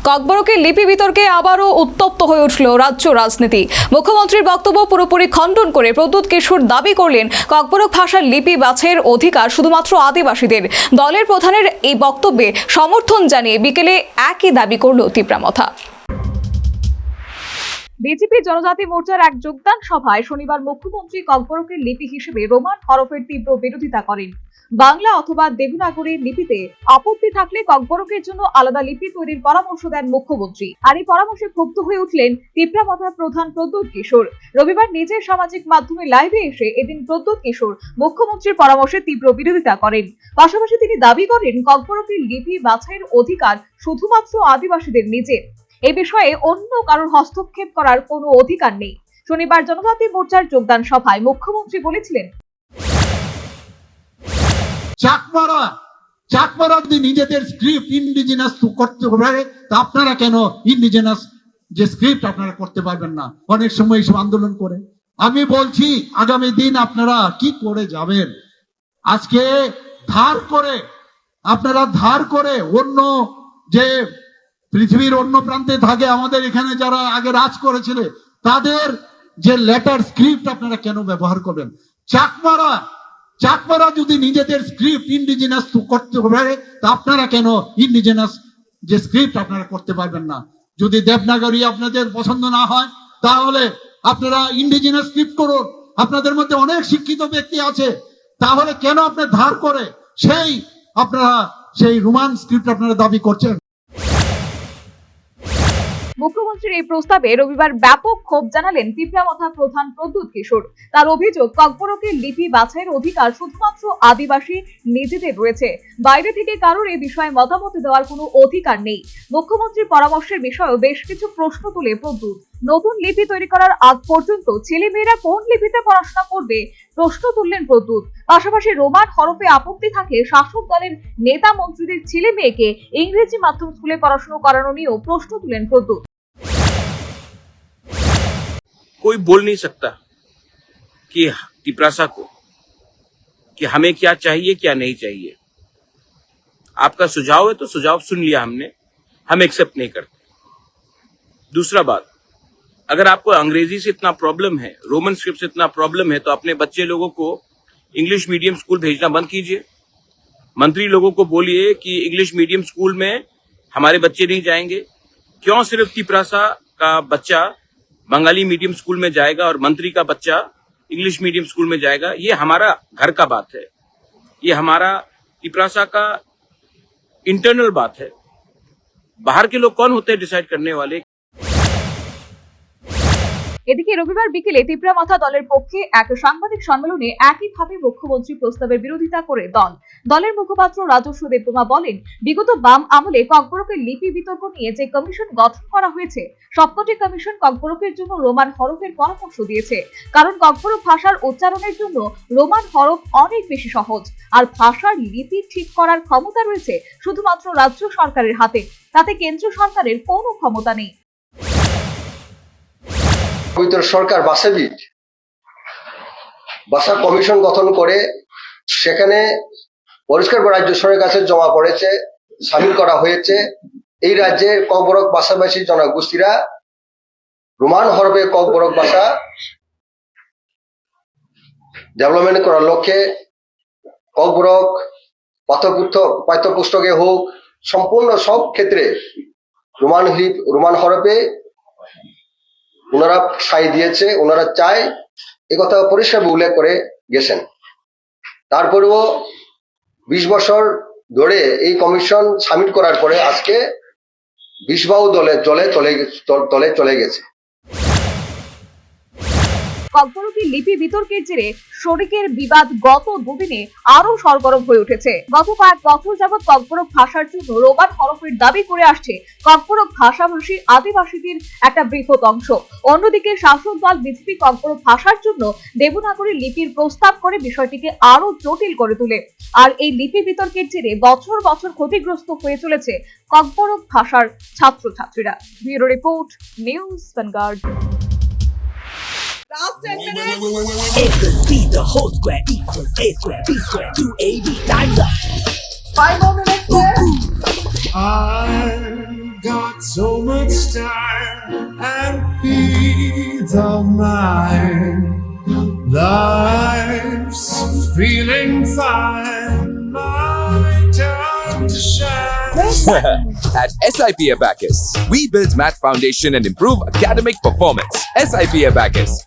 ককবরকের লিপি বিতর্কে আবারও উত্তপ্ত হয়ে উঠল রাজ্য রাজনীতি। মুখ্যমন্ত্রীর বক্তব্য পুরোপুরি খণ্ডন করে প্রদ্যুৎ কিশোর দাবি করলেন ককবরক ভাষার লিপি বাছাইয়ের অধিকার শুধুমাত্র আদিবাসীদের। দলের প্রধানের এই বক্তব্যে সমর্থন জানিয়ে বিকেলে একই দাবি করল তীব্রামথা। বিজেপি জনজাতি মোর্চার এক যোগদান সভায় শনিবার মুখ্যমন্ত্রী ককবরকের লিপি হিসেবে রোমান হরফের তীব্র বিরোধিতা করেন। বাংলা অথবা দেবনাগরী লিপিতে আপত্তি থাকলে ককবরকের জন্য আলাদা লিপি তৈরির পরামর্শ দেন মুখ্যমন্ত্রী। আর এই পরামর্শে ক্ষুব্ধ হয়ে উঠলেন তীব্রামথার প্রধান প্রদ্যুৎ কিশোর। রবিবার নিজের সামাজিক মাধ্যমে লাইভে এসে এদিন প্রদ্যুৎ কিশোর মুখ্যমন্ত্রীর পরামর্শে তীব্র বিরোধিতা করেন। পাশাপাশি তিনি দাবি করেন ককবরকের লিপি বাছাইয়ের অধিকার শুধুমাত্র আদিবাসীদের নিজের। এই বিষয়ে অন্য কারোর হস্তক্ষেপ করার কোনো অধিকার নেই। শনিবার জনজাতি মোর্চার যোগদান সভায় মুখ্যমন্ত্রী বলেছিলেন, চাকমারা যদি নিজেদের স্ক্রিপ্ট ইন্ডিজিনাস করতে পারে, তা আপনারা কেন ইন্ডিজিনাস যে স্ক্রিপ্ট আপনারা করতে পারবেন না? অনেক সময় এইসব আন্দোলন করে। আমি বলছি আগামী দিন আপনারা কি করে যাবেন? আজকে আপনারা ধার করে অন্য যে পৃথিবীর অন্য প্রান্তে থাকে, আমাদের এখানে যারা আগে রাজ করেছিল, তাদের যে লেটার স্ক্রিপ্ট আপনারা কেন ব্যবহার করবেন? চাকমারা যদি নিজেদের স্ক্রিপ্ট ইন্ডিজিনাস করতে পারে, তা আপনারা কেন ইন্ডিজিনাস যে স্ক্রিপ্ট আপনারা করতে পারবেন না? যদি দেবনাগরী আপনাদের পছন্দ না হয়, তাহলে আপনারা ইন্ডিজিনাস স্ক্রিপ্ট করুন। আপনাদের মধ্যে অনেক শিক্ষিত ব্যক্তি আছে, তাহলে কেন আপনি ধার করে সেই রোমান স্ক্রিপ্ট আপনারা দাবি করছেন? মুখ্যমন্ত্রীর এই প্রস্তাবে রবিবার ব্যাপক ক্ষোভ জানালেন তীব্রামথা প্রধান প্রদ্যুৎ কিশোর। তার অভিযোগ ককবরকের লিপি বাছাইয়ের অধিকার শুধুমাত্র আদিবাসী নিজেদের রয়েছে, বাইরে থেকে কারোর এই বিষয়ে মতামত দেওয়ার কোনো অধিকার নেই। মুখ্যমন্ত্রীর পরামর্শের বিষয়েও বেশ কিছু প্রশ্ন তুলে প্রদ্যুৎ। নতুন লিপি তৈরি করার আগ পর্যন্ত ছেলেমেয়েরা কোন লিপিতে পড়াশোনা করবে প্রশ্ন তুললেন প্রদ্যুৎ। পাশাপাশি রোমান হরফে আপত্তি থাকলে শাসক দলের নেতা মন্ত্রীদের ছেলে মেয়েকে ইংরেজি মাধ্যম স্কুলে পড়াশোনা করানো নিয়েও প্রশ্ন তুলেন প্রদ্যুৎ। कोई बोल नहीं सकता कि तिपरासा को कि हमें क्या चाहिए क्या नहीं चाहिए। आपका सुझाव है तो सुझाव सुन लिया हमने, हम एक्सेप्ट नहीं करते। दूसरा बात, अगर आपको अंग्रेजी से इतना प्रॉब्लम है, रोमन स्क्रिप्ट से इतना प्रॉब्लम है, तो अपने बच्चे लोगों को इंग्लिश मीडियम स्कूल भेजना बंद कीजिए। मंत्री लोगों को बोलिए कि इंग्लिश मीडियम स्कूल में हमारे बच्चे नहीं जाएंगे। क्यों सिर्फ तिपरासा का बच्चा बंगाली मीडियम स्कूल में जाएगा और मंत्री का बच्चा इंग्लिश मीडियम स्कूल में जाएगा? ये हमारा घर का बात है, ये हमारा तिपरासा का इंटरनल बात है। बाहर के लोग कौन होते हैं डिसाइड करने वाले? এদিকে রবিবার বিকেলে তীব্রামথা দলের পক্ষে এক সাংবাদিক সম্মেলনে একইভাবে মুখ্যমন্ত্রী প্রস্তাবের বিরোধিতা করে দলের মুখপাত্র রাজস্ব দেবকুমার বলেন, বিগত বাম আমলে ককবরকের লিপি বিতর্ক নিয়ে যে কমিশন গঠন করা হয়েছে, সবকটি কমিশন ককবরকের জন্য রোমান হরফের পরামর্শ দিয়েছে। কারণ ককবরক ভাষার উচ্চারণের জন্য রোমান হরফ অনেক বেশি সহজ, আর ভাষার লিপি ঠিক করার ক্ষমতা রয়েছে শুধুমাত্র রাজ্য সরকারের হাতে, তাতে কেন্দ্র সরকারের কোনো ক্ষমতা নেই। সরকার ভাষা কমিশন গঠন করে সেখানে পরিষ্কার রাজ্য সরকারের কাছে জমা পড়েছে, সামিল করা হয়েছে এই রাজ্যের ককবরক ভাষাভাষী জনগোষ্ঠীরা রোমান হরফে ককবরক ভাষা ডেভেলপমেন্ট করার লক্ষ্যে ককবরক পাঠ্যপুস্তকে হোক, সম্পূর্ণ সব ক্ষেত্রে রোমান হরফে ওনারা সাই দিয়েছে, ওনারা চায়, একথা পরিষ্কার উল্লেখ করে গেছেন। তারপরেও 20 বছর ধরে এই কমিশন সামিল করার পরে আজকে 20 বাহু দলে চলে গেছে। ককবরকের লিপি বিতর্কের জেরে শরিকের বিবাদ গত দুদিনে আরো সরগরম হয়ে উঠেছে। গত কয়েক বছর যাবৎ ককবরক ভাষার জন্য রোমান হরফের দাবি করে আসছে ককবরক ভাষাভাষী আদিবাসীদের একটা বৃহৎ অংশ। অন্যদিকে শাসক দল বিজেপি ককবরক ভাষার জন্য দেবনাগরী লিপির প্রস্তাব করে বিষয়টিকে আরো জটিল করে তোলে। আর এই লিপি বিতর্কের জেরে বছর বছর ক্ষতিগ্রস্ত হয়ে চলেছে ককবরক ভাষার ছাত্রছাত্রীরা। Bureau report, news vanguard. Last 10 minutes. A plus B, the whole square equals A square, B square, 2AB, time's up. 5 more minutes there. I got so much time and peace of mind. Life's feeling fine. My time to shine. At SIP Abacus, we build math foundation and improve academic performance. SIP Abacus,